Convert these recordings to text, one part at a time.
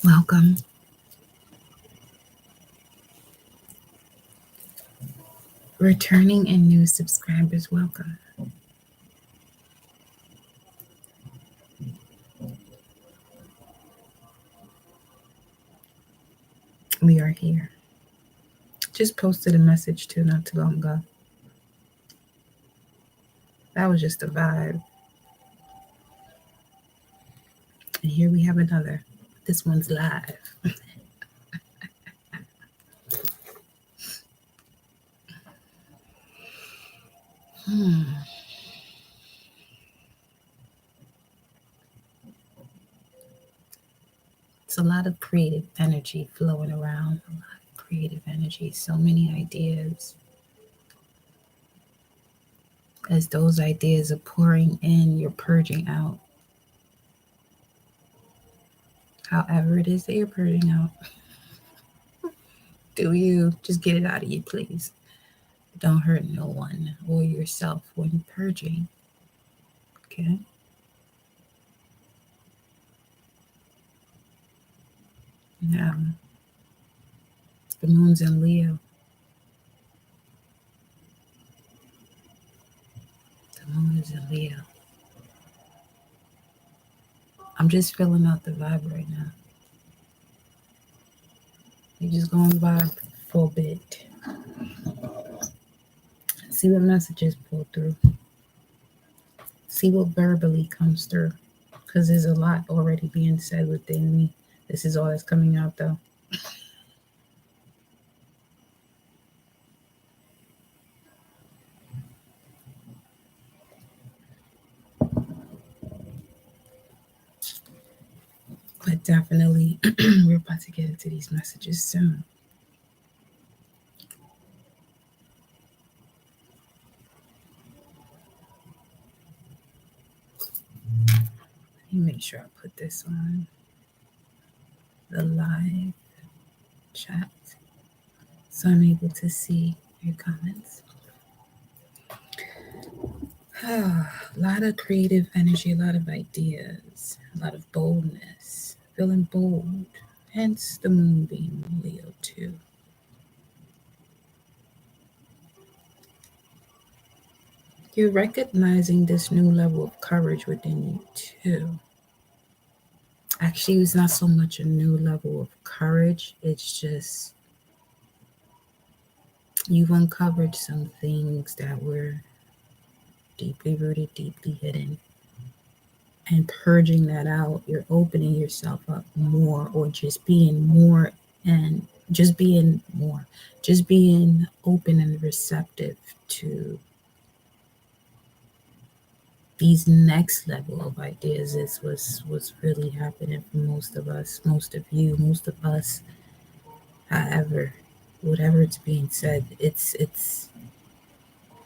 Welcome. Returning and new subscribers, welcome. We are here. Just posted a message too not too long ago. That was just a vibe. And here we have another. This one's live. Hmm. It's a lot of creative energy flowing around. A lot of creative energy. So many ideas. As those ideas are pouring in, you're purging out. However it is that you're purging out. Do you just get it out of you, please? Don't hurt no one or yourself when purging. Okay? Now, the moon's in Leo. The moon is in Leo. I'm just filling out the vibe right now. You're just going vibe for a bit. See what messages pull through. See what verbally comes through. Because there's a lot already being said within me. This is all that's coming out though. But definitely, we're about to get into these messages soon. Let me make sure I put this on the live chat so I'm able to see your comments. A lot of creative energy, a lot of ideas, a lot of boldness, feeling bold, hence the moon being Leo too. You're recognizing this new level of courage within you too. Actually, it's not so much a new level of courage, it's just you've uncovered some things that were deeply rooted, deeply hidden. And purging that out, you're opening yourself up more, or just being more, and just being more, just being open and receptive to these next level of ideas. Is what's really happening for most of us, most of you, most of us. However, whatever it's being said, it's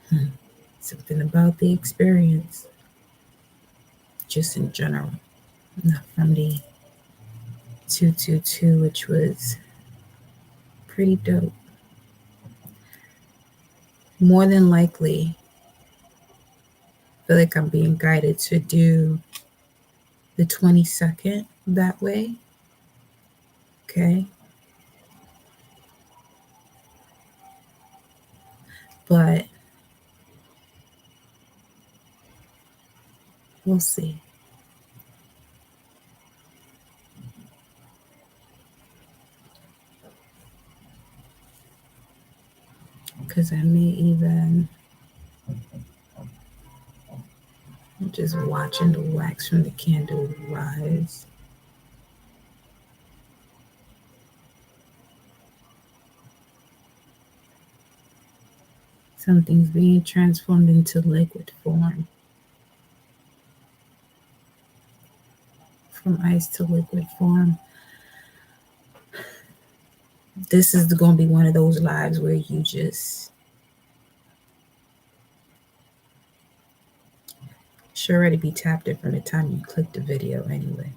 hmm, something about the experience, just in general, not from the 222, which was pretty dope. More than likely, I feel like I'm being guided to do the 22nd that way. Okay. But we'll see. Because I may even just watching the wax from the candle rise. Something's being transformed into liquid form. From ice to liquid form. This is going to be one of those lives where you just should already be tapped in from the time you click the video anyway.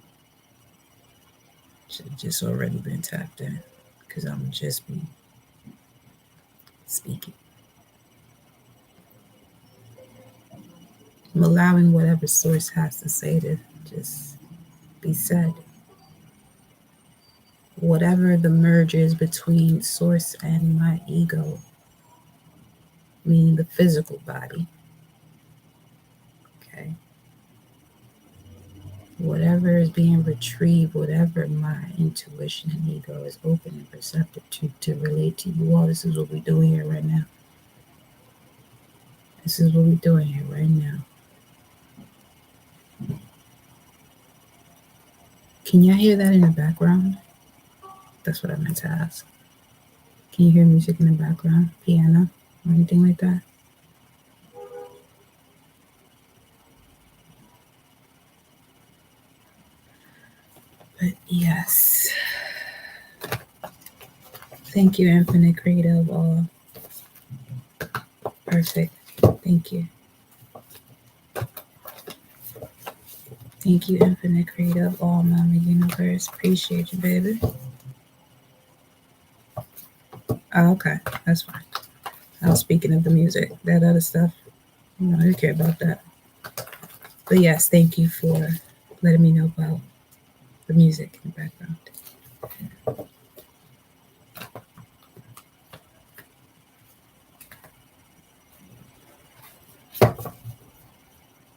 Should have just already been tapped in, because I'm just be speaking. I'm allowing whatever source has to say to just be said. whatever the merge is between source and my ego, meaning the physical body. Okay. Whatever is being retrieved, whatever my intuition and ego is open and receptive to relate to you all, this is what we're doing here right now. This is what we're doing here right now. Can y'all hear that in the background? That's what I meant to ask. Can you hear music in the background? Piano or anything like that? But yes. Thank you, Infinite Creative. All perfect. Thank you. Thank you, Infinite Creative. All Mama Universe. Appreciate you, baby. Oh, okay. That's fine. I was speaking of the music. That other stuff, I don't care about that. But yes, thank you for letting me know about the music in the background.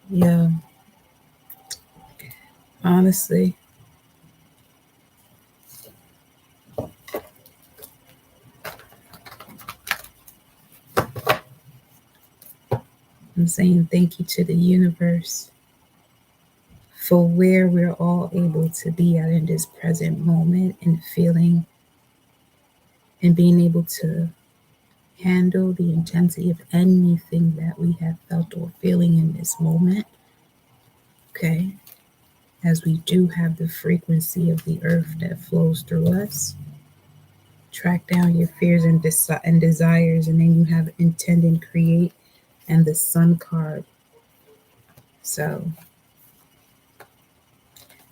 Yeah, honestly, I'm saying thank you to the universe for where we're all able to be at in this present moment and feeling and being able to handle the intensity of anything that we have felt or feeling in this moment. Okay, as we do have the frequency of the earth that flows through us. Track down your fears and desires, and then you have intend and create and the sun card. So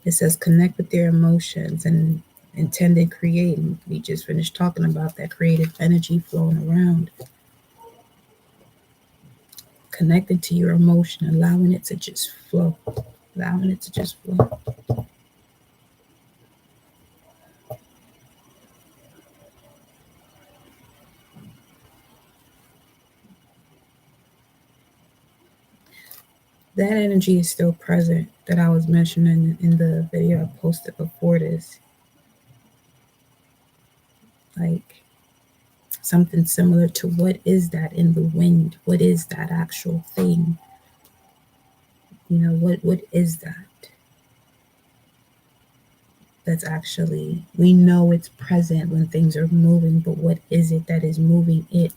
it says connect with their emotions and intend and create. And we just finished talking about that creative energy flowing around. Connecting to your emotion, allowing it to just flow. Allowing it to just flow. That energy is still present that I was mentioning in the video I posted before this. Like something similar to what is that in the wind? What is that actual thing? What is that? That's actually, we know it's present when things are moving, but what is it that is moving it?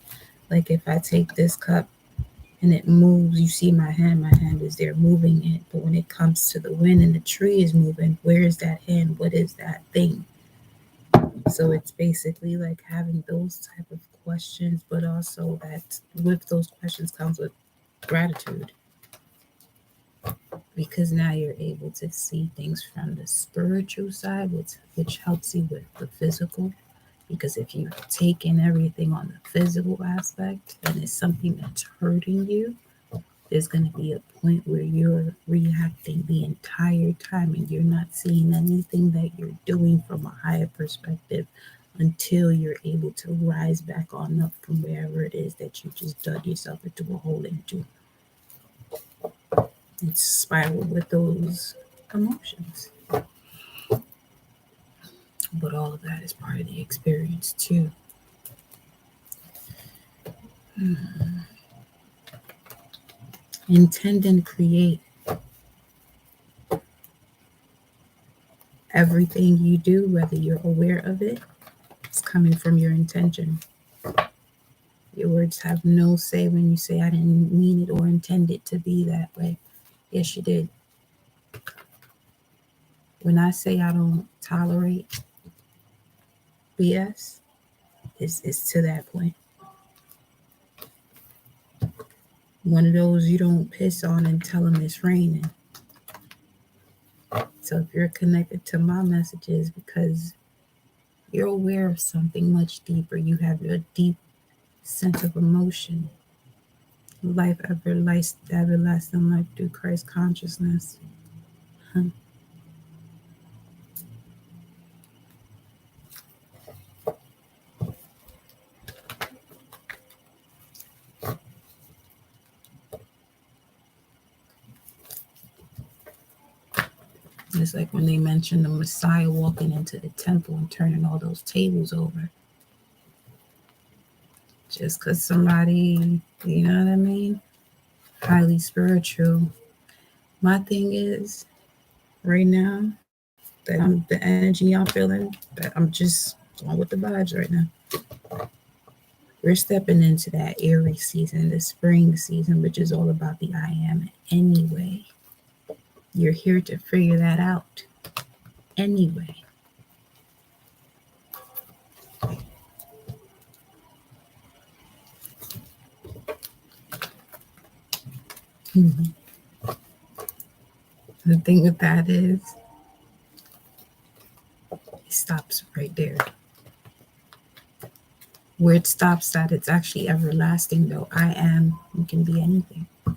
Like if I take this cup and it moves, you see my hand is there moving it. But when it comes to the wind and the tree is moving, where is that hand? What is that thing? So it's basically like having those type of questions, but also that with those questions comes with gratitude, because now you're able to see things from the spiritual side, which helps you with the physical. Because if you take in everything on the physical aspect and it's something that's hurting you, there's going to be a point where you're reacting the entire time and you're not seeing anything that you're doing from a higher perspective until you're able to rise back on up from wherever it is that you just dug yourself into a hole into. It's spiraled with those emotions. But all of that is part of the experience too. Intend and create. Everything you do, whether you're aware of it, is coming from your intention. Your words have no say when you say, I didn't mean it or intend it to be that way. Yes, you did. When I say I don't tolerate BS, it's to that point. One of those you don't piss on and tell them it's raining. So if you're connected to my messages because you're aware of something much deeper, you have a deep sense of emotion, life everlasting life through Christ consciousness. It's like when they mention the Messiah walking into the temple and turning all those tables over. Just because somebody, you know what I mean? Highly spiritual. My thing is, right now, that the energy I'm feeling, that I'm just going with the vibes right now. We're stepping into that Aries season, the spring season, which is all about the I am anyway. You're here to figure that out anyway. Mhm. The thing with that is, it stops right there. Where it stops at, it's actually everlasting, though. I am, you can be anything. You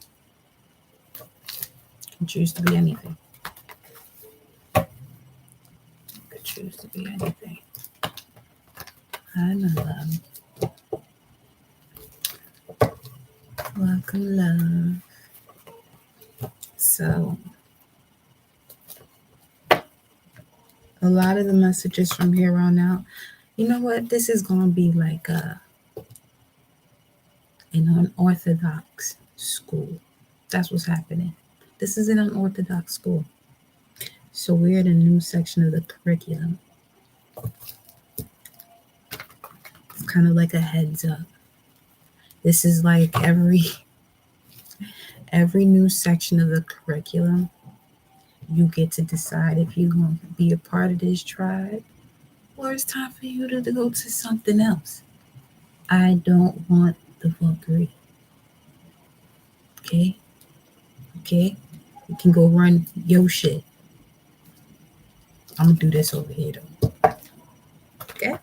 can choose to be anything. You could choose to be anything. I'm in love. Welcome, love. So, a lot of the messages from here on out, you know what? This is going to be like an unorthodox school. That's what's happening. This is an unorthodox school. So we're in a new section of the curriculum. It's kind of like a heads up. This is like every new section of the curriculum, you get to decide if you're going to be a part of this tribe or it's time for you to go to something else. I don't want the fuckery. Okay? Okay? You can go run your shit. I'm going to do this over here, though. Okay?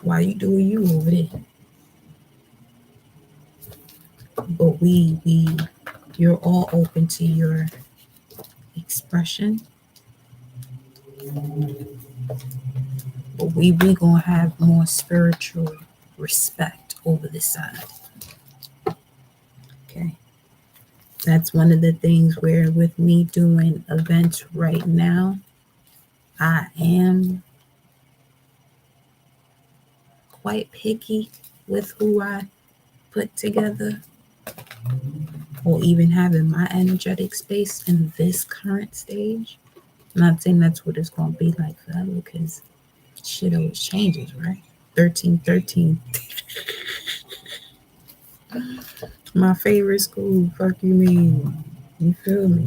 Why you doing you over there? But you're all open to your expression. But we gonna have more spiritual respect over this side. Okay. That's one of the things where with me doing events right now, I am quite picky with who I put together or even having my energetic space in this current stage. I'm not saying that's what it's going to be like forever because shit always changes, right? 1313. My favorite school, fuck you mean? You feel me?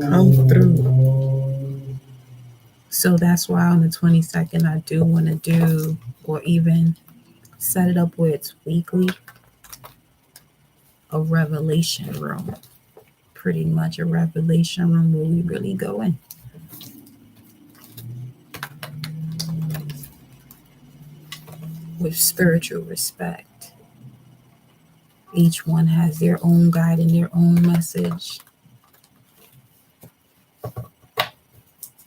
Come through. So that's why on the 22nd, I do want to do, or even set it up where it's weekly, a revelation room. Pretty much a revelation room where we really go in. With spiritual respect. Each one has their own guide and their own message.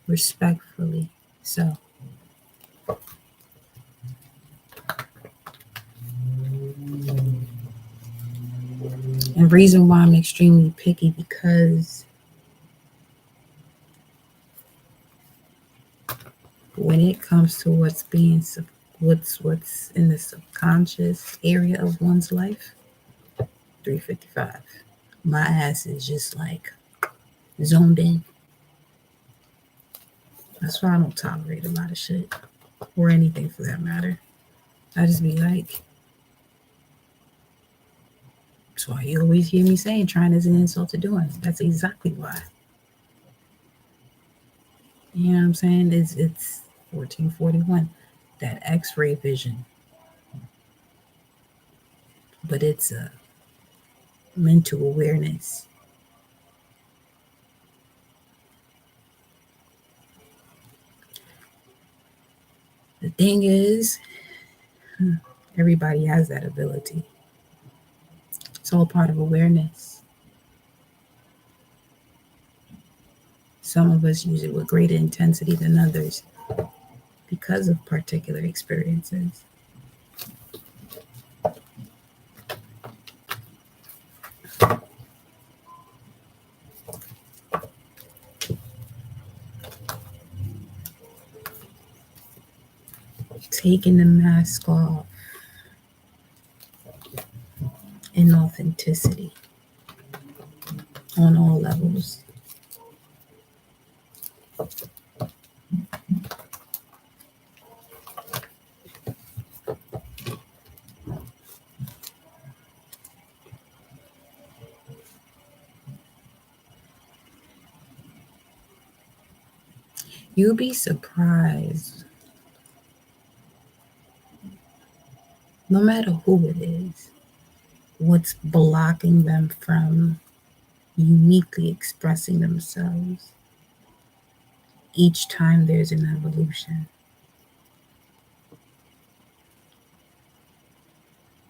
Respectfully. So, and reason why I'm extremely picky because when it comes to what's in the subconscious area of one's life, 355. My ass is just like zoned in. That's why I don't tolerate a lot of shit or anything for that matter. I just be like, that's why you always hear me saying trying is an insult to doing. That's exactly why. You know what I'm saying? It's 1441, that X-ray vision, but it's a mental awareness. The thing is, everybody has that ability. It's all part of awareness. Some of us use it with greater intensity than others because of particular experiences. taking the mask off in authenticity on all levels. You'll be surprised, no matter who it is, what's blocking them from uniquely expressing themselves each time there's an evolution.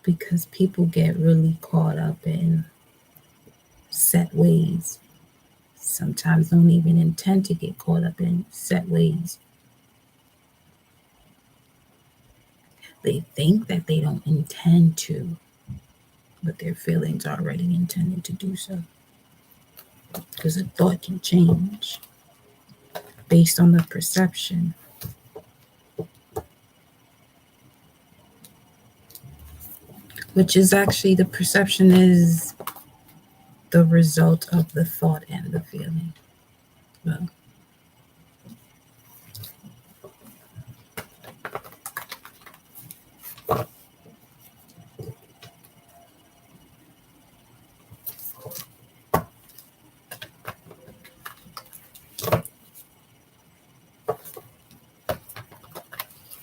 Because people get really caught up in set ways, sometimes don't even intend to get caught up in set ways. They think that they don't intend to, but their feelings already intended to do so. Because a thought can change based on the perception. Which is actually, the perception is the result of the thought and the feeling. Well,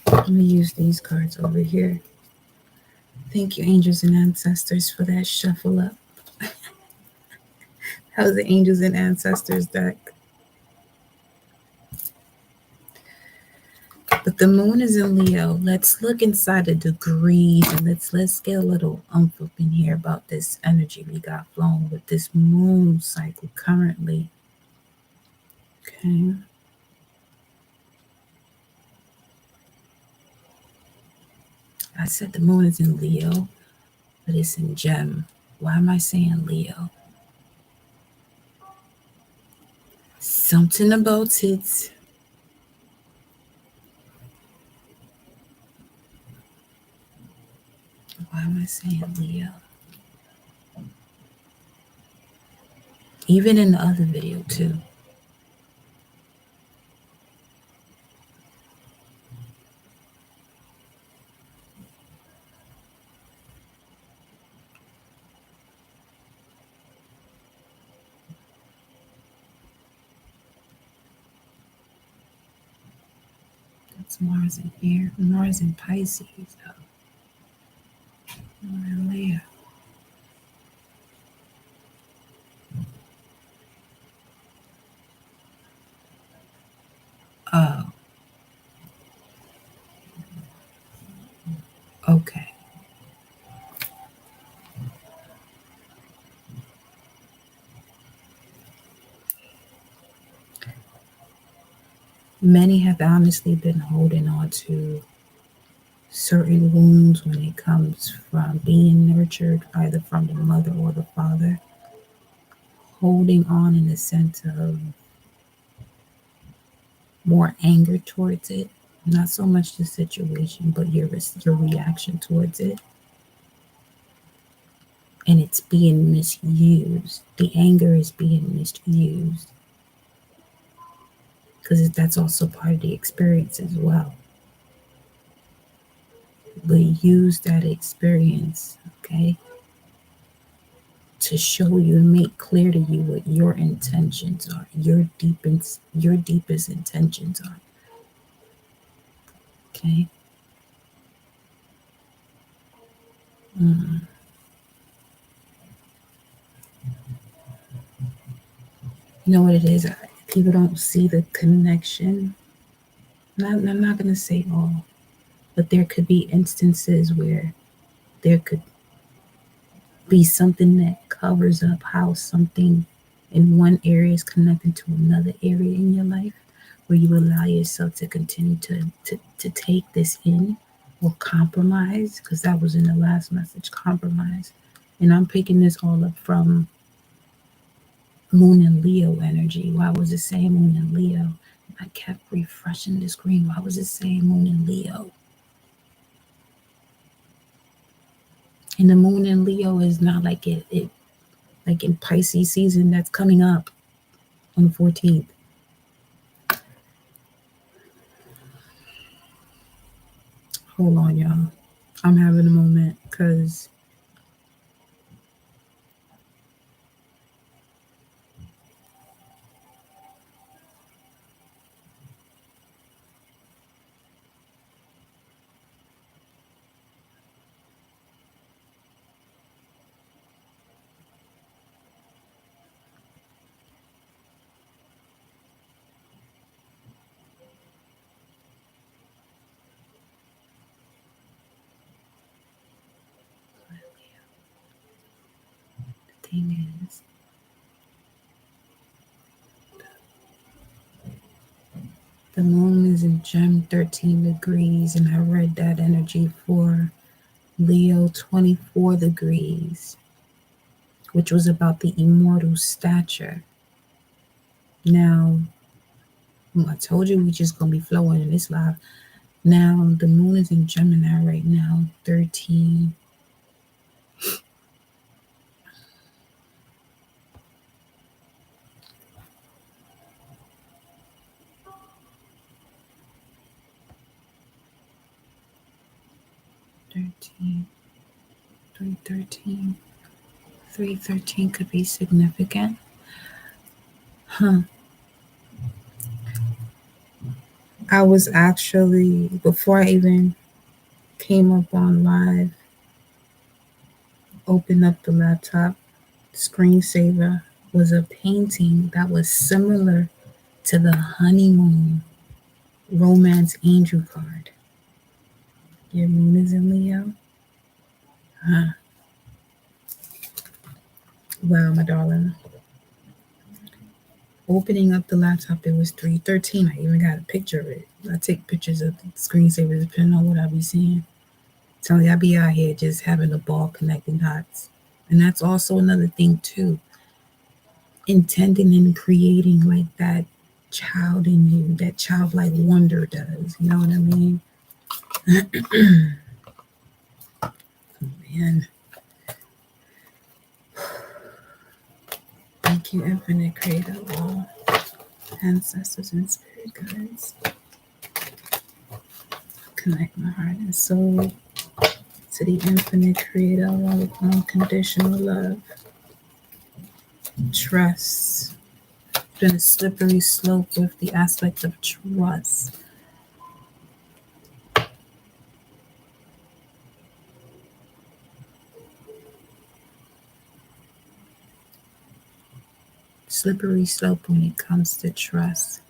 let me use these cards over here. Thank you, angels and ancestors, for that shuffle up. How's the angels and ancestors deck? But the moon is in Leo. Let's look inside the degrees and let's get a little up in here about this energy we got flowing with this moon cycle currently. Okay. I said the moon is in Leo, but it's in Gem. Why am I saying Leo? Something about it. Why am I saying Leo? Even in the other video too. That's Mars in here. Mars in Pisces though. Leo. Oh. Okay. Many have honestly been holding on to certain wounds when it comes from being nurtured either from the mother or the father. Holding on in the sense of more anger towards it, not so much the situation, but your reaction towards it. And it's being misused. The anger is being misused. Because that's also part of the experience as well. But use that experience, okay, to show you and make clear to you what your intentions are, your deepest intentions are. Okay. You know what it is? People don't see the connection. I'm not going to say all, but there could be instances where there could be something that covers up how something in one area is connected to another area in your life, where you allow yourself to continue to take this in or compromise, because that was in the last message, compromise. And I'm picking this all up from Moon and Leo energy. Why was it saying Moon and Leo? I kept refreshing the screen. Why was it saying Moon and Leo? And the moon in Leo is not like it like in Pisces season that's coming up on the 14th. Hold on, y'all. I'm having a moment because the thing is, the moon is in Gem 13 degrees, and I read that energy for Leo 24 degrees, which was about the immortal stature. Now, I told you we just gonna be flowing in this live. Now, the moon is in Gemini right now, 13. 13, 313. 313 could be significant. Huh. I was actually, before I even came up on live, opened up the laptop, screensaver was a painting that was similar to the honeymoon romance angel card. Your moon is in Leo? Huh. Wow, my darling. Opening up the laptop, it was 313. I even got a picture of it. I take pictures of the screensavers depending on what I be seeing. Tell you, I be out here just having a ball connecting dots. And that's also another thing too. Intending and creating like that child in you, that childlike wonder does. You know what I mean? Man. Thank you, Infinite Creator, all ancestors and spirit guides. Connect my heart and soul to the Infinite Creator, all with unconditional love. Trust. Been a slippery slope with the aspect of trust. Slippery slope when it comes to trust.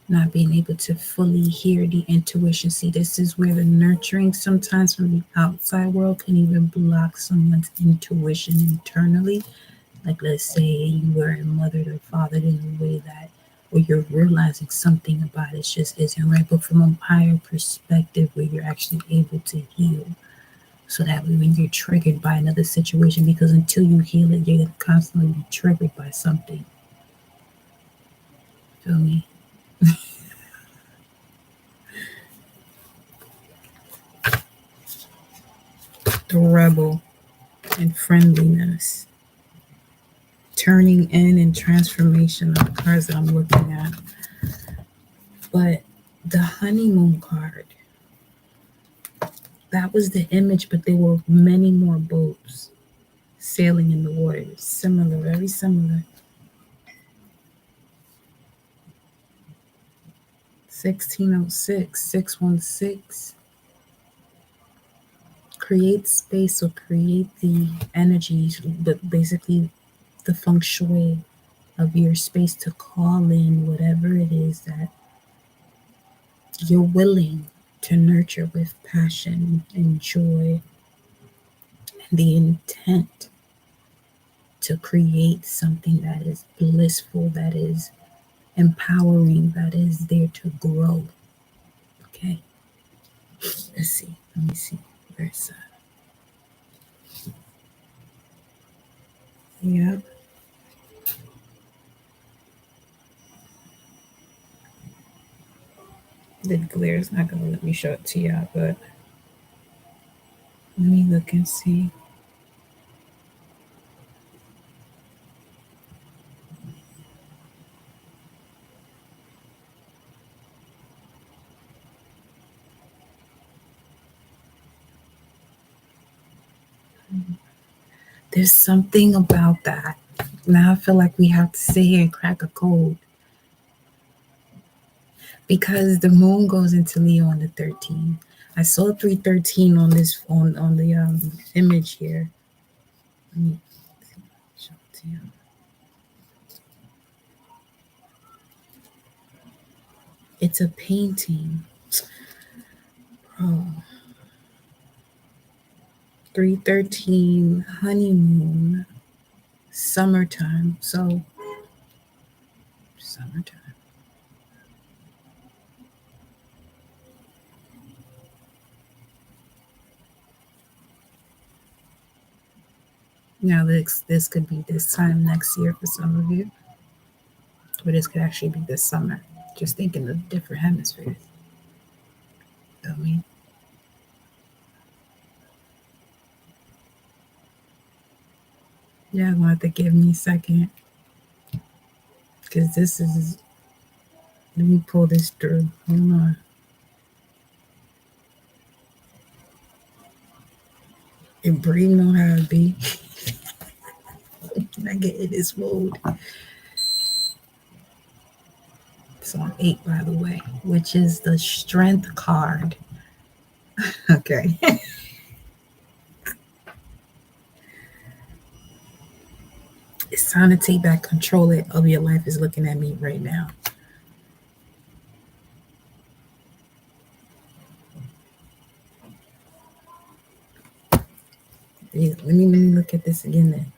Not being able to fully hear the intuition. See, this is where the nurturing sometimes from the outside world can even block someone's intuition internally. Like, let's say you were mothered or fathered in a way that, or you're realizing something about it just isn't right, but from a higher perspective where you're actually able to heal. So that way, when you're triggered by another situation, because until you heal it, you're constantly be triggered by something. Feel me? The rebel and friendliness. Turning in and transformation are the cards that I'm looking at. But the honeymoon card, that was the image, but there were many more boats sailing in the waters. Similar, very similar. 1606, 616. Create space or create the energies, but basically the feng shui of your space to call in whatever it is that you're willing to nurture with passion and joy, and the intent to create something that is blissful, that is empowering, that is there to grow. Okay, let's see. Let me see. Where's that? Yep. The glare is not gonna let me show it to y'all, but let me look and see. There's something about that. Now I feel like we have to sit here and crack a code because the moon goes into Leo on the 13th. I saw 313 on this on the image here. Let me show it to you. It's a painting. Oh, 313 honeymoon summertime. So summertime. Now this could be this time next year for some of you, or this could actually be this summer. Just thinking of different hemispheres. Feel me? Yeah, gonna have to give me a second because this is. Let me pull this through. Hold on. And breathe know how to be. I get in this mode. It's on 8, by the way, which is the strength card. Okay. It's time to take back control of your life is looking at me right now. Let me look at this again then.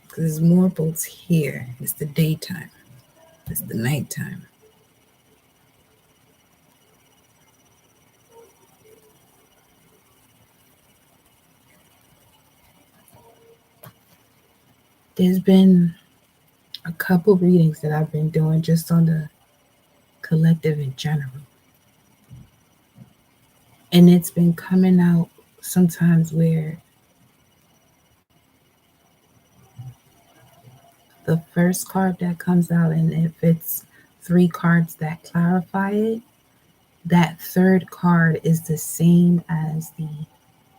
Because there's more bolts here. It's the daytime. It's the nighttime. There's been a couple readings that I've been doing just on the collective in general. And it's been coming out sometimes where the first card that comes out, and if it's 3 cards that clarify it, that third card is the same as the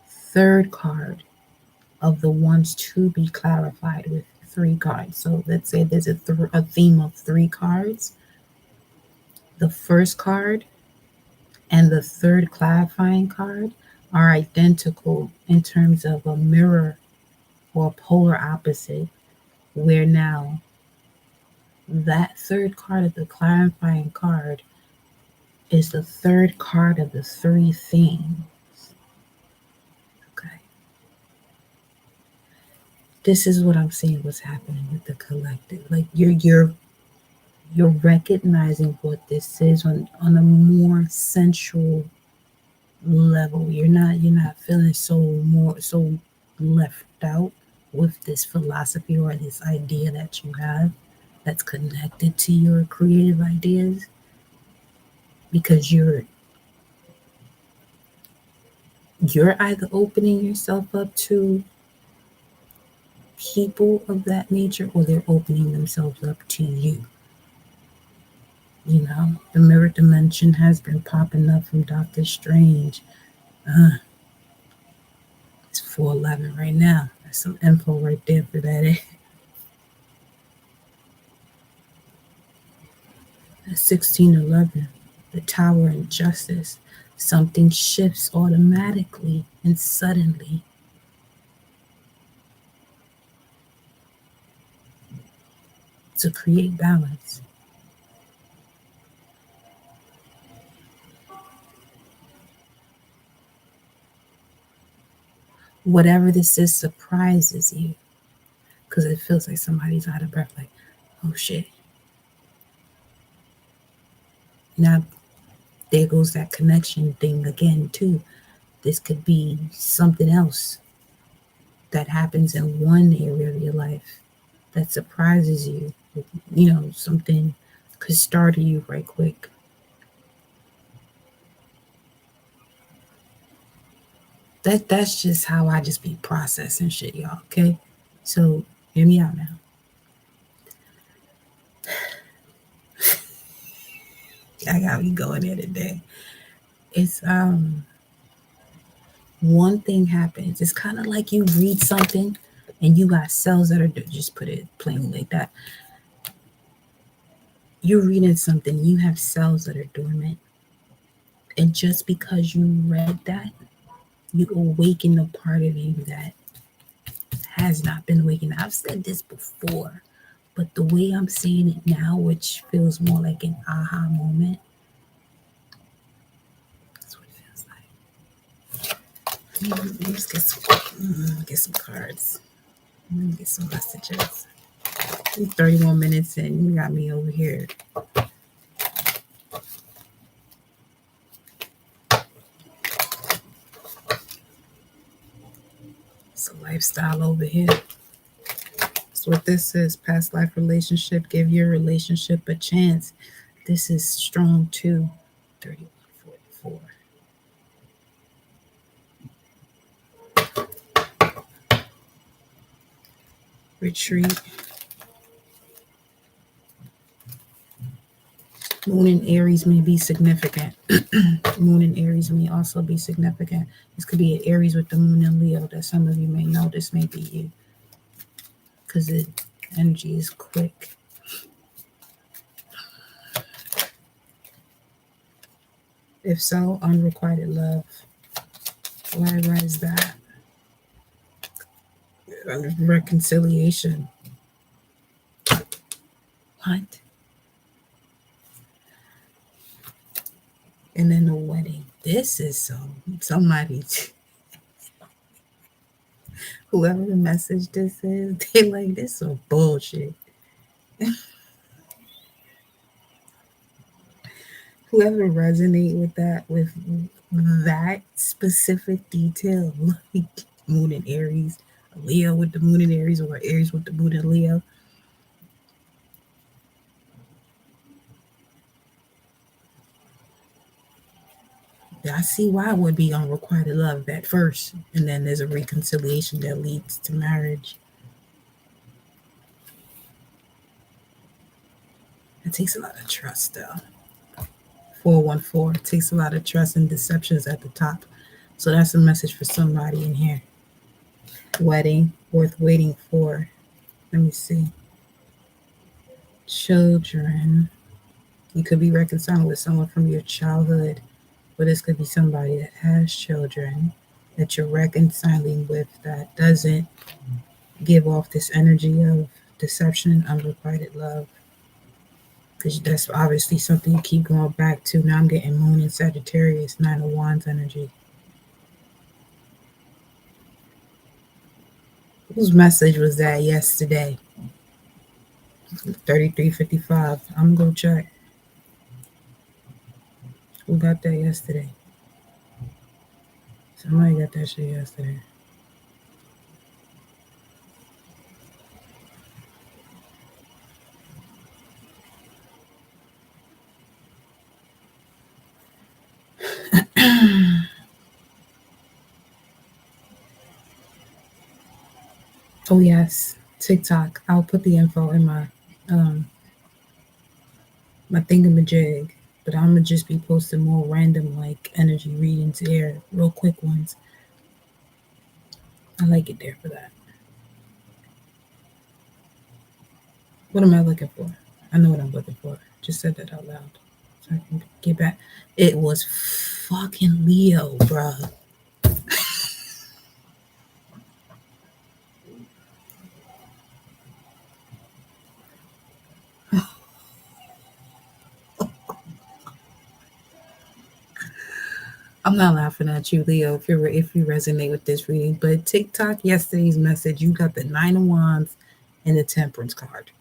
third card of the ones to be clarified with 3 cards. So let's say there's a theme of 3 cards. The first card and the third clarifying card are identical in terms of a mirror or polar opposite, where now that third card of the clarifying card is the third card of the 3 themes. Okay. This is what I'm seeing what's happening with the collective. Like you're recognizing what this is on a more sensual level. You're not feeling so left out with this philosophy or this idea that you have that's connected to your creative ideas, because you're either opening yourself up to people of that nature or they're opening themselves up to you. You know, the mirror dimension has been popping up from Doctor Strange. It's 411 right now. There's some info right there for that. 1611, the Tower of Justice. Something shifts automatically and suddenly to create balance. Whatever this is surprises you because it feels like somebody's out of breath, like, oh shit. Now, there goes that connection thing again, too. This could be something else that happens in one area of your life that surprises you. You know, something could startle you right quick. That's just how I just be processing shit, y'all. Okay, so hear me out now. I got me going there today. It's one thing happens. It's kind of like you read something and you got cells that are, just put it plainly like that. You're reading something, you have cells that are dormant. And just because you read that, you awaken the part of you that has not been awakened. I've said this before, but the way I'm saying it now, which feels more like an aha moment, that's what it feels like. Let's get some cards. Let me get some messages. 31 minutes in, you got me over here. It's a lifestyle over here. So what this is, past life relationship, give your relationship a chance. This is strong too. 3144. Retreat. Moon in Aries may be significant. Moon in Aries may also be significant. This could be an Aries with the moon in Leo that some of you may know. This may be you because the energy is quick. If so, unrequited love. Why is that? Reconciliation. What? And then the wedding. This is somebody. Whoever the message this is, they like this some bullshit. Whoever resonate with that specific detail, like moon in Aries, Leo with the moon in Aries, or Aries with the moon in Leo. I see why it would be unrequited love at first, and then there's a reconciliation that leads to marriage. It takes a lot of trust, though. 414 it takes a lot of trust, and deceptions at the top. So that's a message for somebody in here. Wedding, worth waiting for. Let me see. Children. You could be reconciling with someone from your childhood, but this could be somebody that has children that you're reconciling with that doesn't give off this energy of deception, unrequited love. Because that's obviously something you keep going back to. Now I'm getting Moon in Sagittarius, Nine of Wands energy. Whose message was that yesterday? 3355. I'm going to check. Who got that yesterday? Somebody got that shit yesterday. Oh yes, TikTok. I'll put the info in um my thingamajig, but I'm gonna just be posting more random like energy readings here, real quick ones. I like it there for that. What am I looking for? I know what I'm looking for. Just said that out loud, so I can get back. It was fucking Leo, bruh. I'm not laughing at you, Leo, if you resonate with this reading. But TikTok yesterday's message, you got the Nine of Wands and the Temperance card.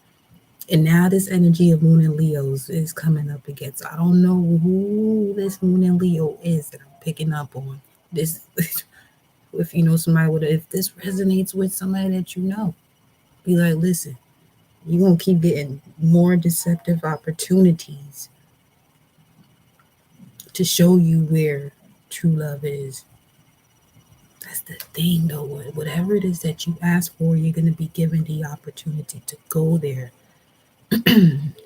And now this energy of Moon and Leos is coming up again. So I don't know who this Moon and Leo is that I'm picking up on. This if you know somebody with if this resonates with somebody that you know, be like, listen, you're gonna keep getting more deceptive opportunities to show you where true love is. That's the thing though. Whatever it is that you ask for, you're gonna be given the opportunity to go there.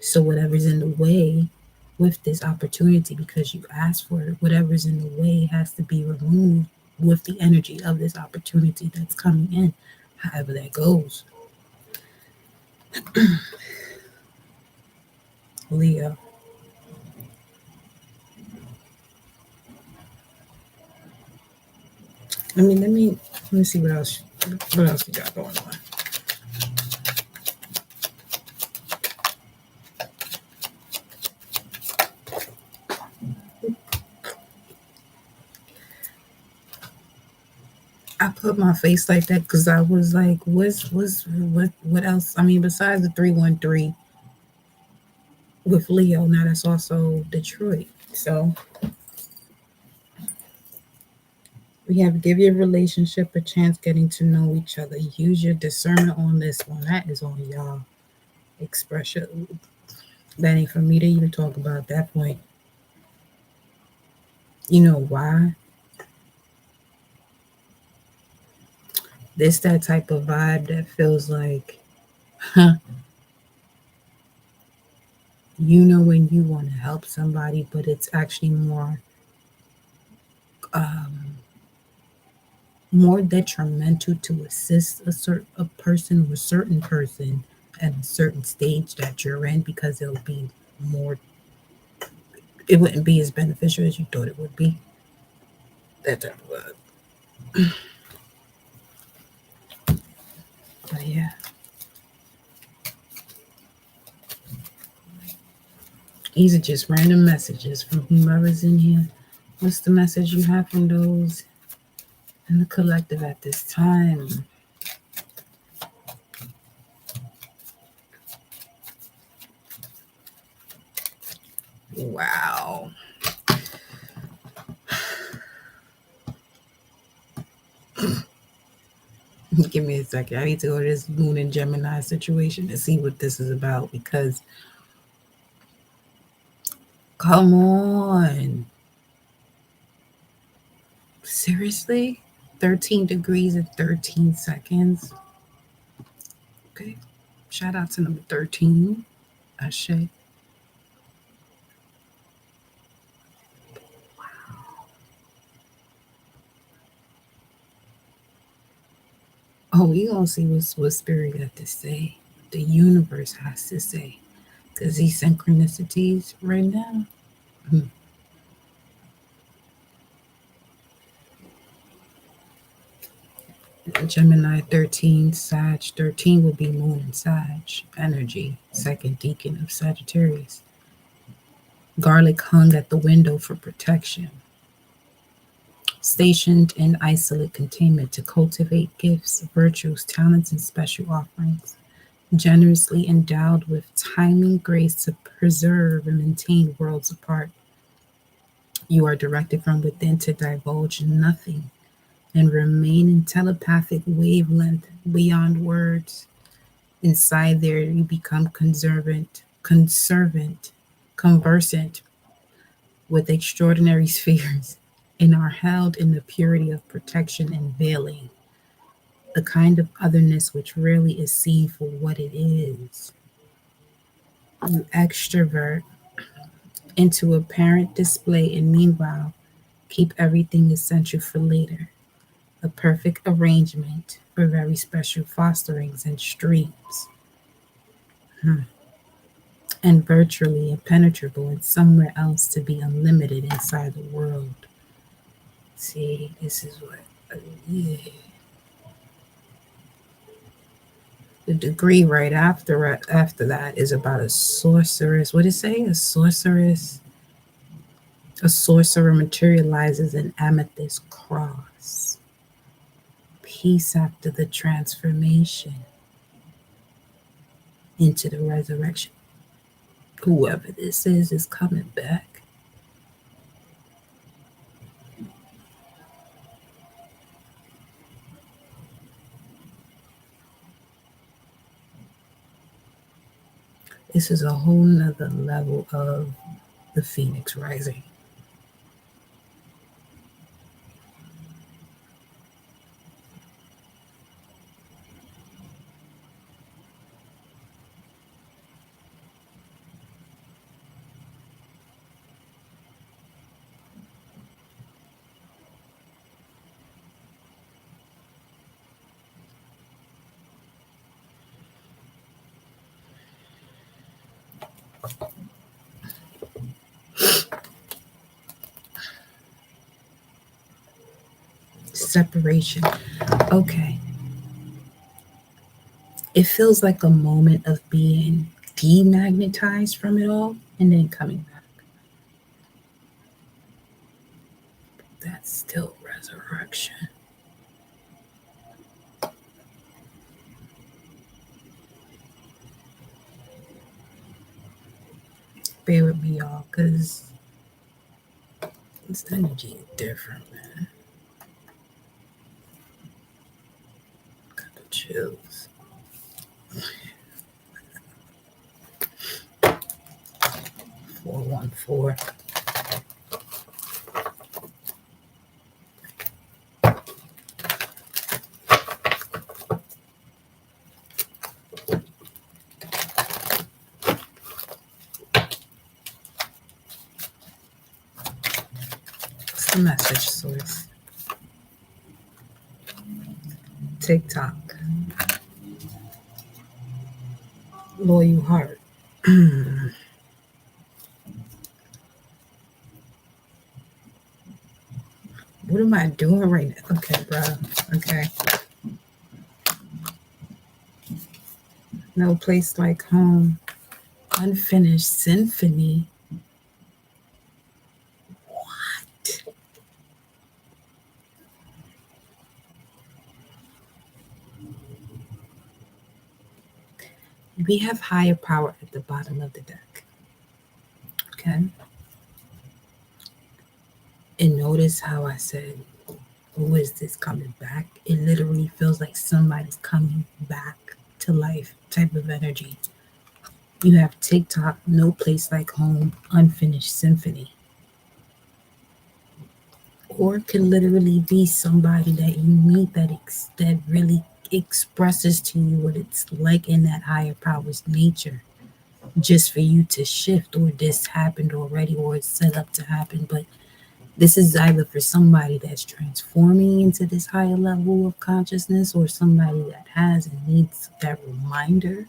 So whatever's in the way with this opportunity, because you asked for it, whatever's in the way has to be removed with the energy of this opportunity that's coming in, however that goes. Leo. Let me see what else we got going on. I put my face like that because I was like, what else? I mean, besides the 313 with Leo, now that's also Detroit. So we have give your relationship a chance getting to know each other. Use your discernment on this one. That is on y'all. Expression. That ain't for me to even talk about at that point. You know why? This that type of vibe that feels like, huh, you know when you want to help somebody, but it's actually more detrimental to assist a person or a certain person at a certain stage that you're in because more it wouldn't be as beneficial as you thought it would be. That type of vibe. But yeah, these are just random messages from whomever's in here. What's the message you have from those in the collective at this time? Wow. Give me a second. I need to go to this Moon and Gemini situation to see what this is about because come on. Seriously? 13 degrees in 13 seconds? Okay. Shout out to number 13. Ashe. Oh, we gonna see what spirit got to say. The universe has to say. Because these synchronicities right now. hmm, Gemini 13, Sag 13 will be Moon and Sag energy, second deacon of Sagittarius. Garlic hung at the window for protection, stationed in isolate containment to cultivate gifts, virtues, talents, and special offerings, generously endowed with timing grace to preserve and maintain worlds apart. You are directed from within to divulge nothing and remain in telepathic wavelength beyond words. Inside there, you become conversant with extraordinary spheres and are held in the purity of protection and veiling, the kind of otherness which rarely is seen for what it is. You extrovert into apparent display and meanwhile keep everything essential for later, a perfect arrangement for very special fosterings and streams. Hmm. And virtually impenetrable and somewhere else to be unlimited inside the world. See, this is what, yeah. The degree right after that is about a sorceress. What did it say? A sorceress. A sorcerer materializes an amethyst cross. Peace after the transformation into the resurrection. Whoever this is coming back. This is a whole nother level of the Phoenix rising. separation. Okay. It feels like a moment of being demagnetized from it all and then coming back. That's still resurrection. Bear with me, y'all, because this energy is different, man. Got the chills. 414. What's the message source? TikTok. Loyal heart. What am I doing right now? Okay, bro. Okay. No place like home. Unfinished symphony. What? We have higher power at the bottom of the deck. Okay. And notice how I said, who is this coming back? It literally feels like somebody's coming back to life type of energy. You have TikTok, no place like home, unfinished symphony. Or it could literally be somebody that you meet that really expresses to you what it's like in that higher power's nature, just for you to shift, or this happened already, or it's set up to happen. But this is either for somebody that's transforming into this higher level of consciousness, or somebody that has and needs that reminder.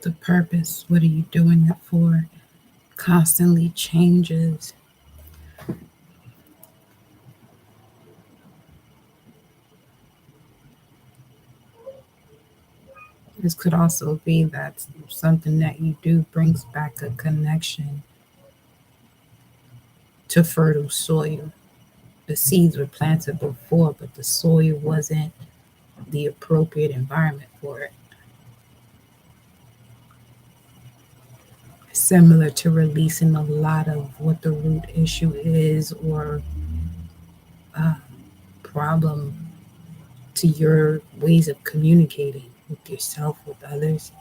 The purpose, what are you doing it for, constantly changes. This could also be that something that you do brings back a connection to fertile soil. The seeds were planted before, but the soil wasn't the appropriate environment for it. Similar to releasing a lot of what the root issue is, or uh, problem to your ways of communicating with yourself, with others.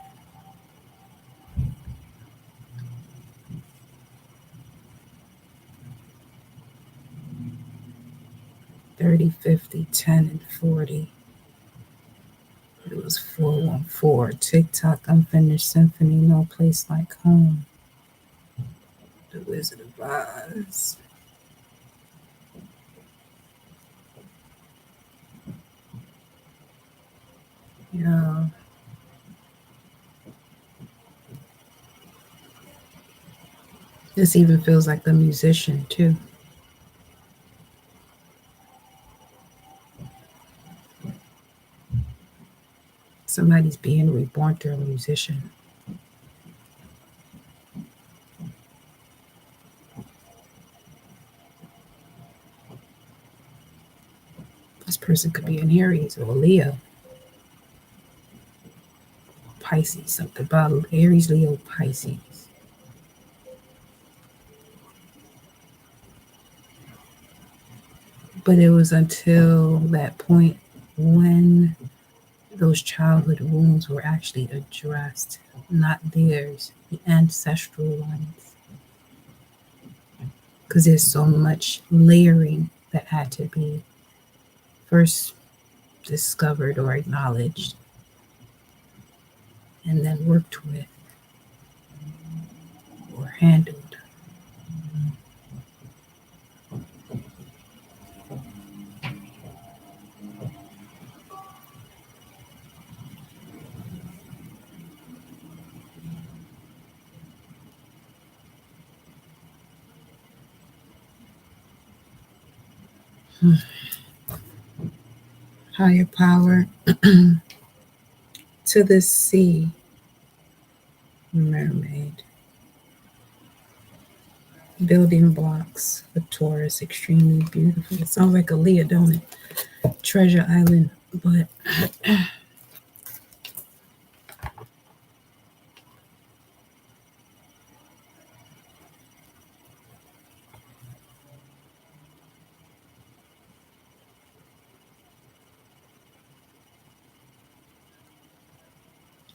30, 50, 10, and 40. It was 414. TikTok, unfinished symphony, no place like home. The Wizard of Oz. Yeah. This even feels like a musician too. Somebody's being reborn through a musician. This person could be an Aries or a Leo, Pisces, something about Aries, Leo, Pisces. But it was until that point when those childhood wounds were actually addressed, not theirs, the ancestral ones. Because there's so much layering that had to be first discovered or acknowledged and then worked with. handled. Higher power to the sea, mermaid. Building blocks for Taurus, extremely beautiful. It sounds like a Leah, don't it? Treasure Island, but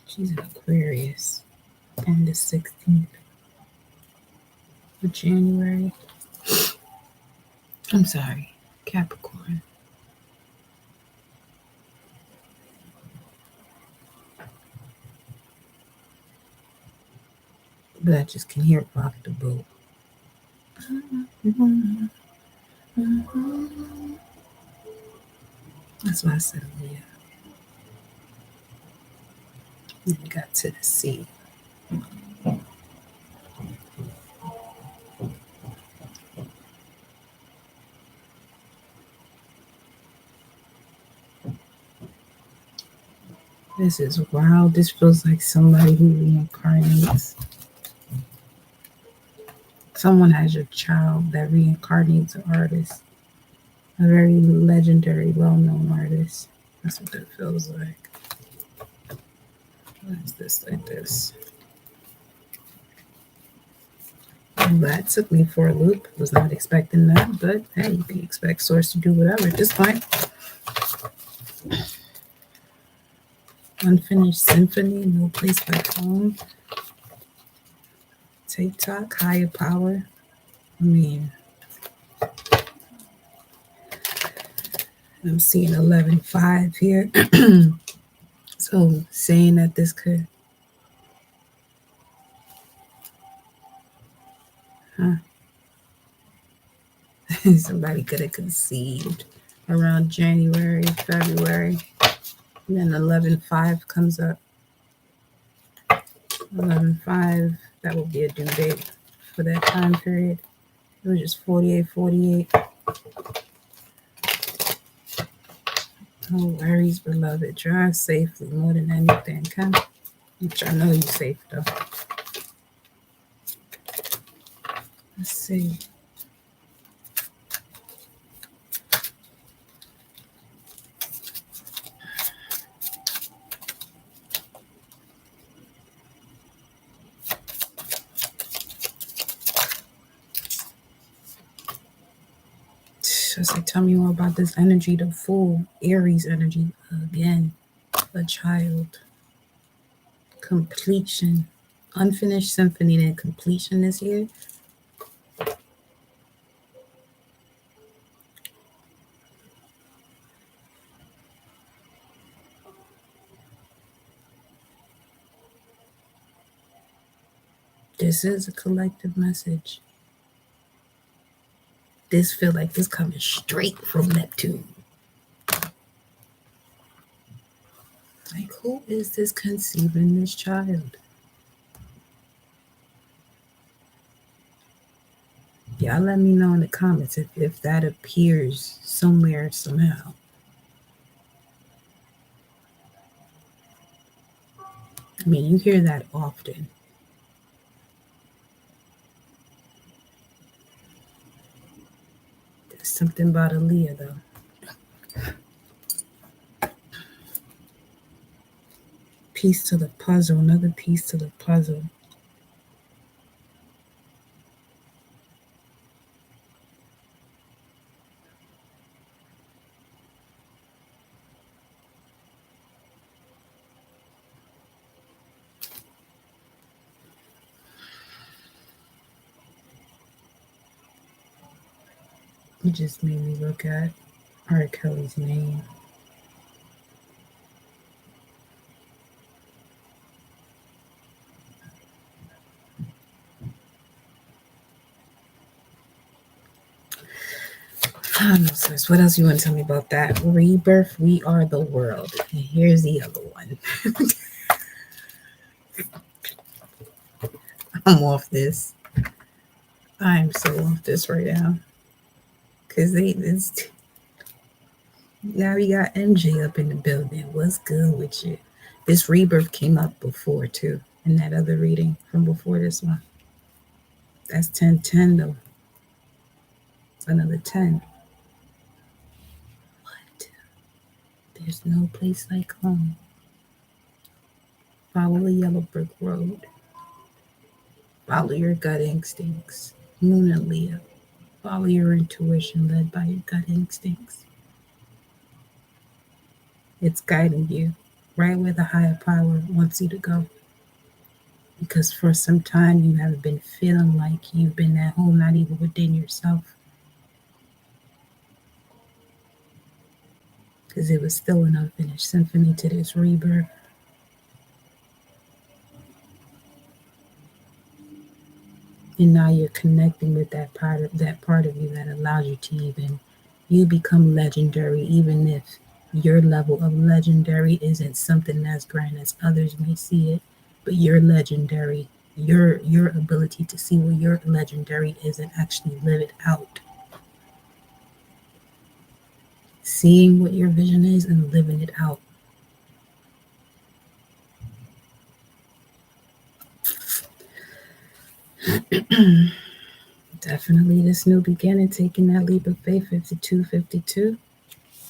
she's an Aquarius on the 16th of January. I'm sorry, Capricorn. But I just can hear it rock the boat. That's why I said Leah. Then we got to the sea. This is wild. This feels like somebody who reincarnates. Someone has your child that reincarnates an artist, a very legendary, well-known artist. That's what that feels like. Why is this like this? That took me for a loop. Was not expecting that, but hey, you can expect Source to do whatever at this point. Unfinished symphony, no place like home. TikTok, higher power. I mean, I'm seeing 11.5 here. So saying that this could, somebody could have conceived around January, February. And then 11.5 comes up. 11.5, that will be a due date for that time period. It was just 48. No worries, beloved. Drive safely more than anything, okay? Which I know you're safe, though. Let's see. Just like, tell me more about this energy, the full Aries energy. Again, a child. Completion. Unfinished symphony and completion is here. This is a collective message. This feel like this coming straight from Neptune. Like, who is this conceiving this child? Y'all let me know in the comments if that appears somewhere, somehow. I mean, you hear that often. There's something about Aaliyah, though. Piece to the puzzle, another piece to the puzzle. It just made me look at R. Kelly's name. I don't know, sis. What else you want to tell me about that? Rebirth, we are the world. And here's the other one. I'm off this. I'm so off this right now. Cause now we got MJ up in the building. What's good with you? This rebirth came up before too, in that other reading from before this one. That's 1010 though. It's another 10. What? There's no place like home. Follow the yellow brick road. Follow your gut instincts. Moon and Leo. Follow your intuition led by your gut instincts. It's guiding you right where the higher power wants you to go. Because for some time you haven't been feeling like you've been at home, not even within yourself. Because it was still an unfinished symphony to this rebirth. And now you're connecting with that part of you that allows you to even you become legendary, even if your level of legendary isn't something as grand as others may see it, but you're legendary. Your ability to see where you're legendary is and actually live it out. Seeing what your vision is and living it out. Definitely this new beginning, taking that leap of faith. 5252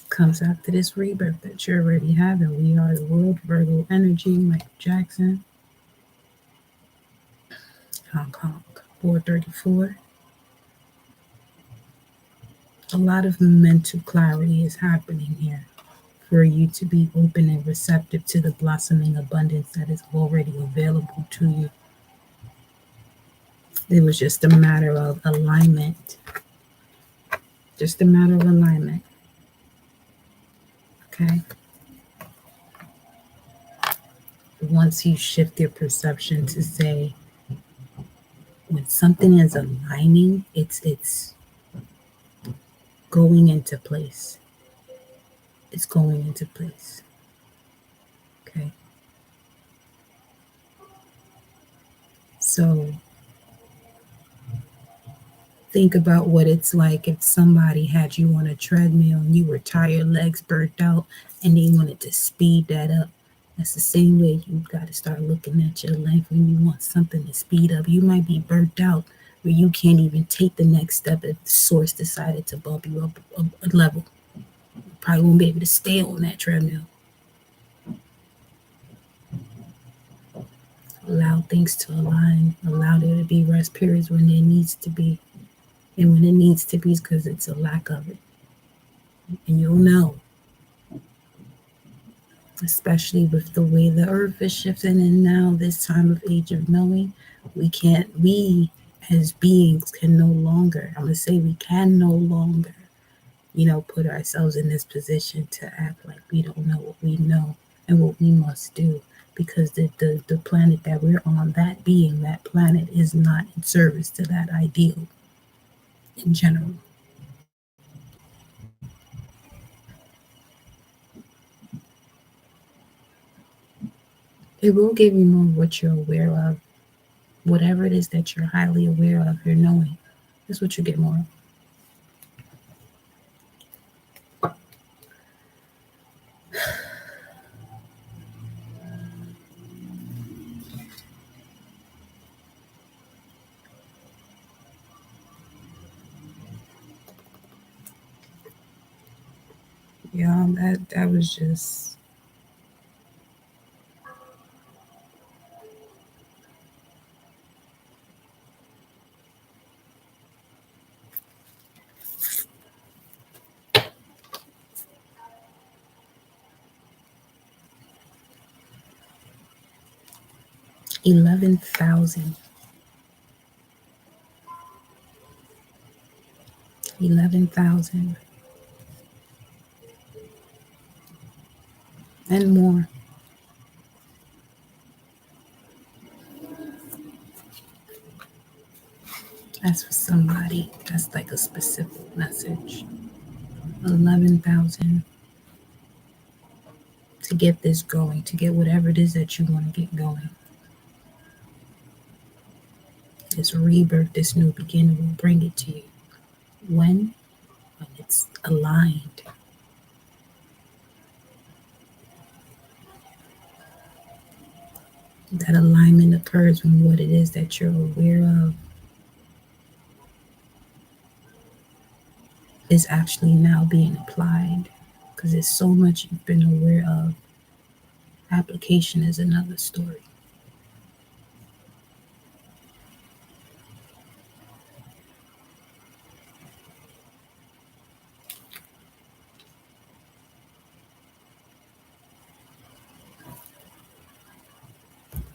comes after this rebirth that you're already having. We are the world, Virgo energy, Michael Jackson, Hong Kong, 434. A lot of mental clarity is happening here for you to be open and receptive to the blossoming abundance that is already available to you. It was just a matter of alignment. Just a matter of alignment. Okay. Once you shift your perception to say, when something is aligning, it's going into place. It's going into place. Okay. So think about what it's like if somebody had you on a treadmill and you were tired, legs burnt out, and they wanted to speed that up. That's the same way you got to start looking at your life when you want something to speed up. You might be burnt out where you can't even take the next step if the source decided to bump you up a level. You probably won't be able to stay on that treadmill. Allow things to align. Allow there to be rest periods when there needs to be. And when it needs to be, is because it's a lack of it. And you'll know, especially with the way the earth is shifting. And now, this time of age of knowing, we as beings can no longer, I'm going to say we can no longer, put ourselves in this position to act like we don't know what we know and what we must do. Because the planet that we're on, that being, that planet is not in service to that ideal in general. It will give you more of what you're aware of. Whatever it is that you're highly aware of, you're knowing. That's what you get more of. 'That was just 11,000, 11,000 and more. That's what's somebody. That's like a specific message. 11,000 to get this going, to get whatever it is that you want to get going. This rebirth, this new beginning will bring it to you. When? When it's aligned. That alignment occurs when what it is that you're aware of is actually now being applied. Because there's so much you've been aware of. Application is another story.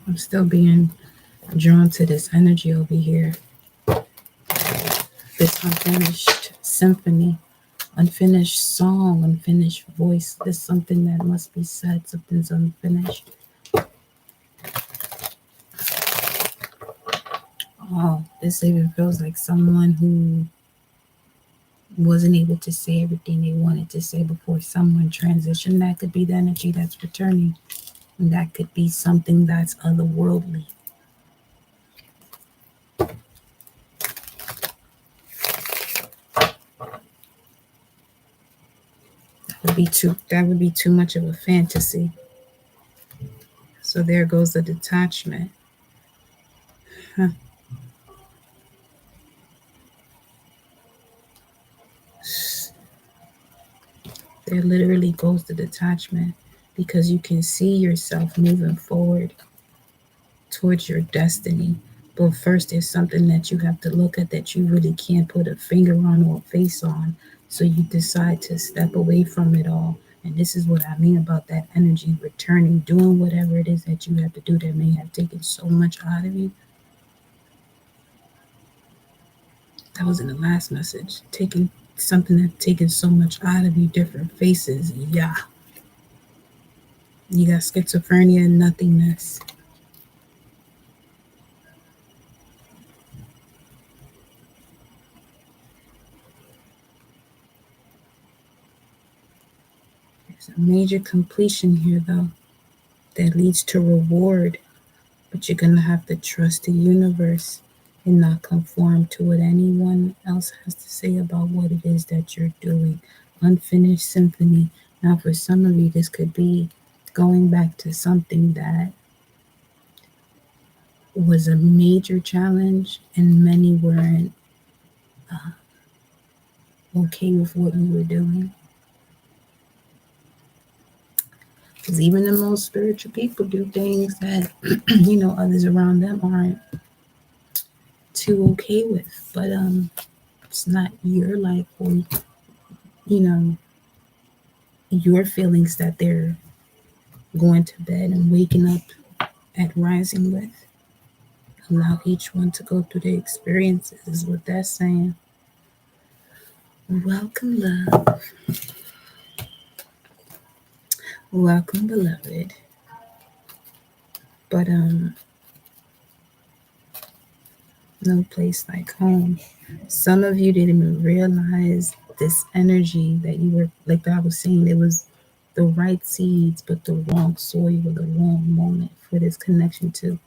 I'm still being drawn to this energy over here. This unfinished symphony, unfinished song, unfinished voice. There's something that must be said, something's unfinished. Oh, this even feels like someone who wasn't able to say everything they wanted to say before someone transitioned. That could be the energy that's returning. And that could be something that's otherworldly. That would be too much of a fantasy. So there goes the detachment. Huh. There literally goes the detachment because you can see yourself moving forward towards your destiny. But first, there's something that you have to look at that you really can't put a finger on or a face on. So you decide to step away from it all. And this is what I mean about that energy returning, doing whatever it is that you have to do that may have taken so much out of you. That was in the last message. Taking something that's taken so much out of you, different faces. Yeah. You got schizophrenia and nothingness. There's a major completion here, though, that leads to reward. But you're going to have to trust the universe and not conform to what anyone else has to say about what it is that you're doing. Unfinished symphony. Now, for some of you, this could be going back to something that was a major challenge, and many weren't okay with what you were doing. Because even the most spiritual people do things that, others around them aren't too okay with. But it's not your life or, you know, your feelings that they're going to bed and waking up at rising with. Allow each one to go through their experiences, is what that's saying. Welcome, love. Welcome, beloved. But no place like home. Some of you didn't even realize this energy that you were, like I was saying, it was the right seeds, but the wrong soil or the wrong moment for this connection to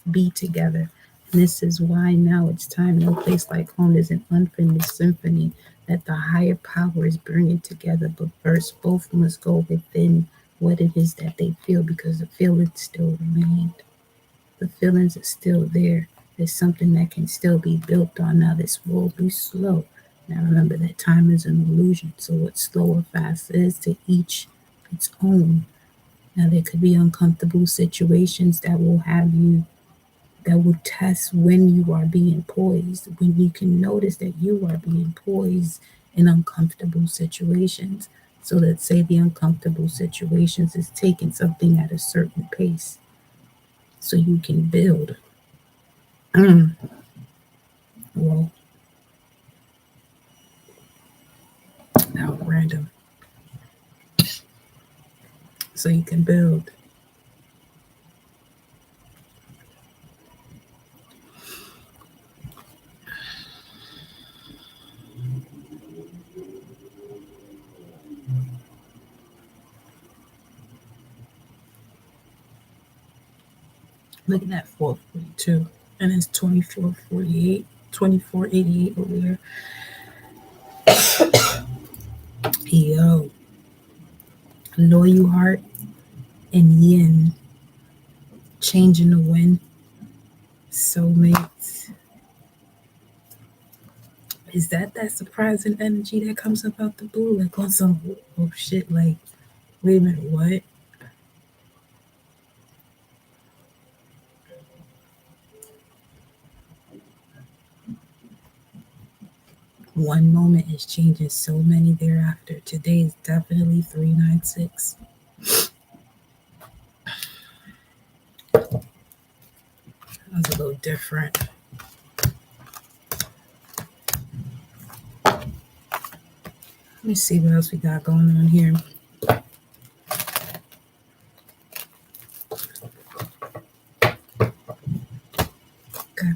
be together. And this is why now it's time. No place like home is an unfinished symphony that the higher power is bringing together. But first, both must go within what it is that they feel, because the feelings still remain. The feelings are still there. There's something that can still be built on. Now, this will be slow. Now, remember that time is an illusion. So, what slow or fast is to each its own. Now, there could be uncomfortable situations that will have you, that will test when you are being poised, when you can notice that you are being poised in uncomfortable situations. So, let's say the uncomfortable situations is taking something at a certain pace so you can build. Well, now random. So you can build. Looking at 442. And it's 2448, 2488 over here. Yo, loyal heart and yin, changing the wind, soulmates. Is that surprising energy that comes up out the blue? Like on some oh shit, like, wait a minute, what? One moment is changing so many thereafter. Today is definitely 396. That was a little different. Let me see what else we got going on here. Okay.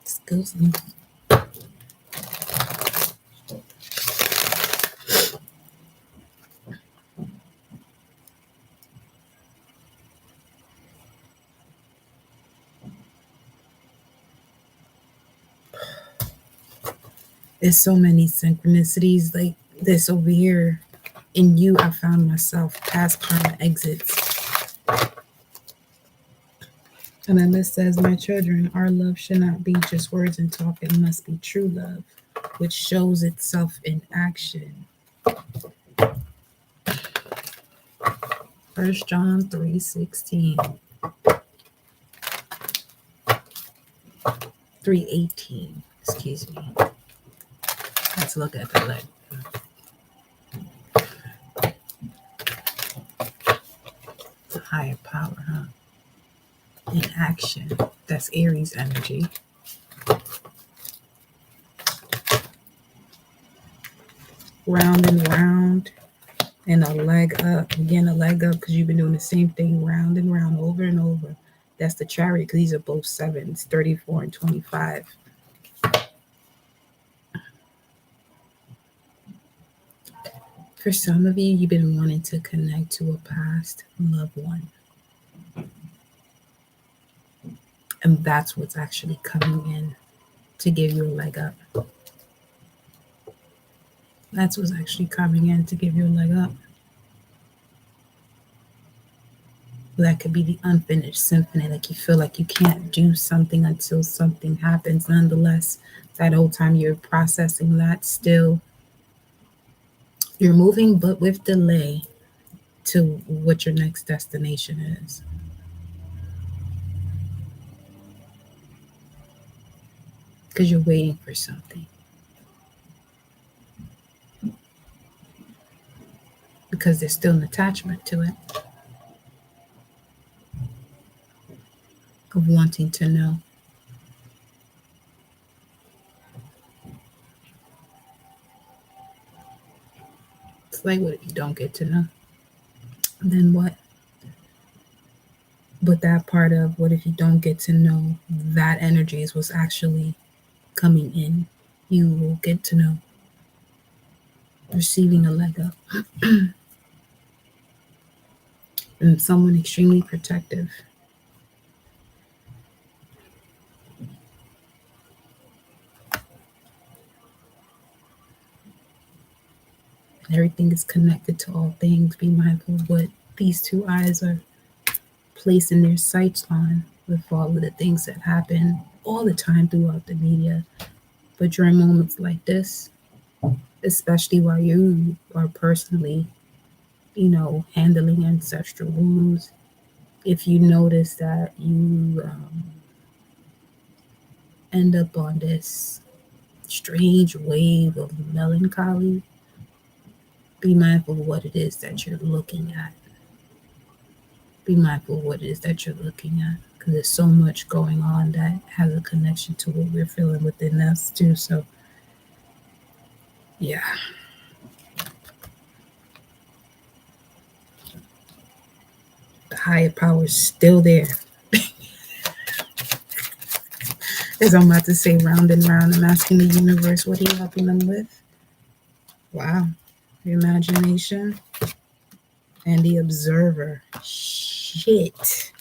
Excuse me. There's so many synchronicities like this over here. In you, I found myself past karma exits. And then this says, my children, our love should not be just words and talk. It must be true love, which shows itself in action. 1 John 3:16. 3:18. Excuse me. Let's look at the leg. Higher power, huh? In action. That's Aries energy. Round and round. And a leg up. Again, a leg up because you've been doing the same thing round and round over and over. That's the Chariot because these are both sevens, 34 and 25. For some of you, you've been wanting to connect to a past loved one. And that's what's actually coming in to give you a leg up. That's what's actually coming in to give you a leg up. That could be the unfinished symphony. Like you feel like you can't do something until something happens. Nonetheless, that whole time you're processing that, still you're moving, but with delay to what your next destination is. Because you're waiting for something. Because there's still an attachment to it. Of wanting to know. It's like, what if you don't get to know? Then what? But that part of what if you don't get to know, that energy is what's actually coming in. You will get to know. Receiving a leg up. And someone extremely protective. Everything is connected to all things. Be mindful of what these two eyes are placing their sights on with all of the things that happen all the time throughout the media. But during moments like this, especially while you are personally, handling ancestral wounds, if you notice that you end up on this strange wave of melancholy, be mindful of what it is that you're looking at. Be mindful of what it is that you're looking at, because there's so much going on that has a connection to what we're feeling within us too. So, yeah. The higher power is still there. As I'm about to say round and round, I'm asking the universe, what are you helping them with? Wow. The imagination and the observer. Shit.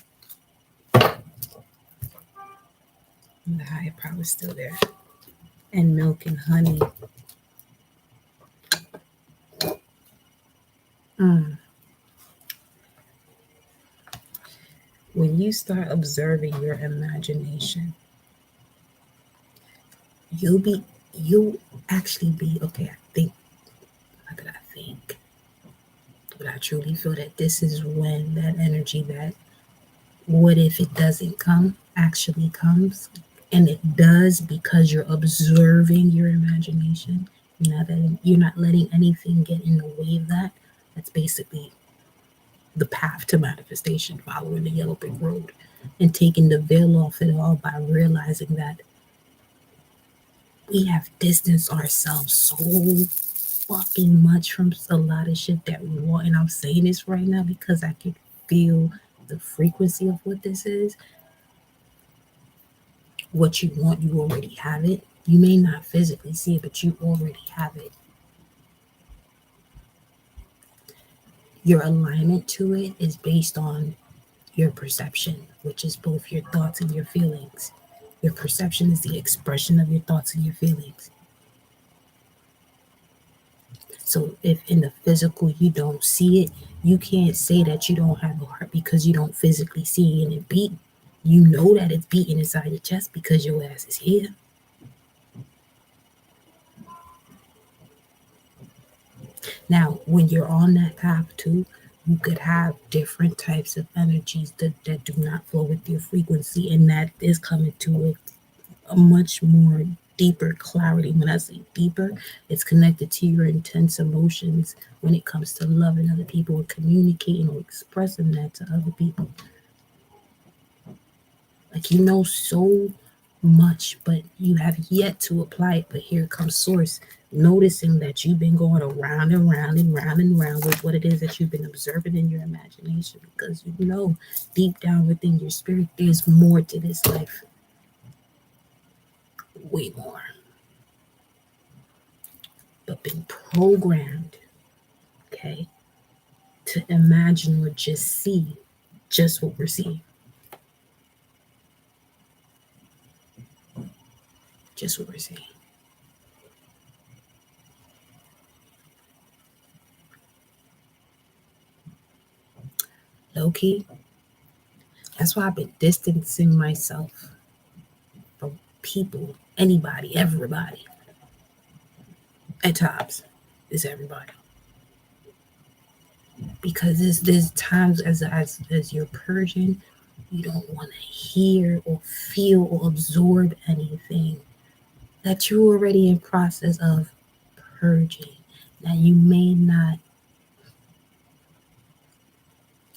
The higher power still there. And milk and honey. Mm. When you start observing your imagination, you'll be you'll actually be okay. I think not that I think, but I truly feel that this is when that energy, that what if it doesn't come, actually comes. And it does because you're observing your imagination. You're not letting anything get in the way of that. That's basically the path to manifestation, following the yellow brick road and taking the veil off it all by realizing that we have distanced ourselves so fucking much from a lot of shit that we want. And I'm saying this right now because I can feel the frequency of what this is. What you want, you already have it. You may not physically see it, but you already have it. Your alignment to it is based on your perception, which is both your thoughts and your feelings. Your perception is the expression of your thoughts and your feelings. So if in the physical you don't see it, you can't say that you don't have a heart because you don't physically see it beat. You know that it's beating inside your chest because your ass is here. Now, when you're on that path too, you could have different types of energies that do not flow with your frequency, and that is coming to a much more deeper clarity. When I say deeper, it's connected to your intense emotions when it comes to loving other people or communicating or expressing that to other people. Like, you know so much, but you have yet to apply it. But here comes Source, noticing that you've been going around and round and round and round with what it is that you've been observing in your imagination, because you know deep down within your spirit there's more to this life. Way more. But been programmed, okay, to imagine or just see just what we're seeing. Just what we're seeing. Low key. That's why I've been distancing myself from people, anybody, everybody. At times, it's everybody. Because there's times as you're purging, you don't want to hear or feel or absorb anything that you're already in process of purging. Now you may not.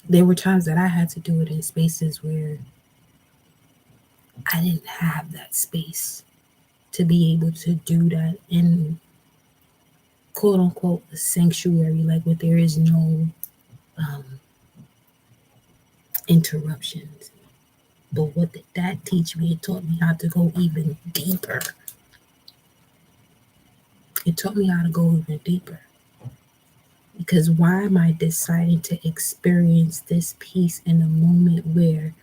There were times that I had to do it in spaces where I didn't have that space to be able to do that in quote unquote a sanctuary, like where there is no um, interruptions. But what did that teach me? It taught me how to go even deeper. It taught me how to go even deeper. Because why am I deciding to experience this piece in a moment where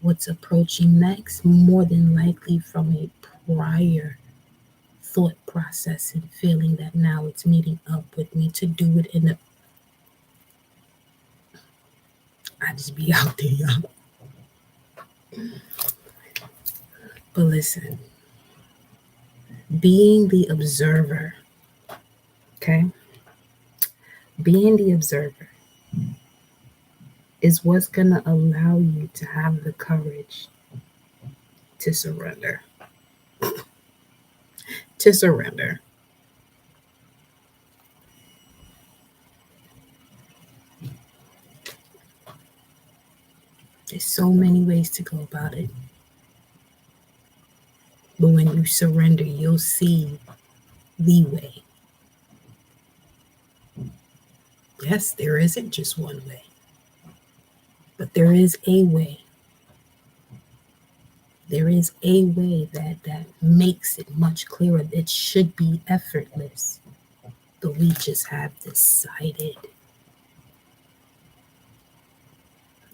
what's approaching next, more than likely from a prior thought process and feeling that now it's meeting up with me to do it in a. I just be out there, y'all. But listen, being the observer, okay? Being the observer is what's going to allow you to have the courage to surrender. To surrender. There's so many ways to go about it. But when you surrender, you'll see the way. Yes, there isn't just one way, but there is a way. There is a way that makes it much clearer. It should be effortless. But we just have decided,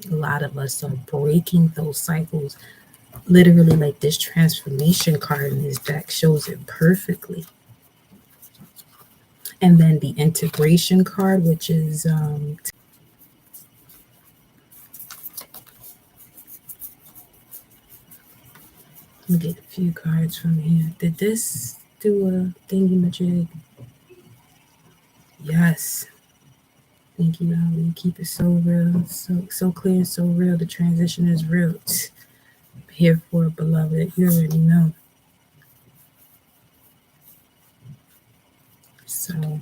a lot of us are breaking those cycles. Literally, like this transformation card in this deck shows it perfectly. And then the integration card, which is let me get a few cards from here. Did this do a thingy majig? Yes. Thank you, Ali. Keep it so real, so clear, so real. The transition is real. Here for it, beloved. You already know. So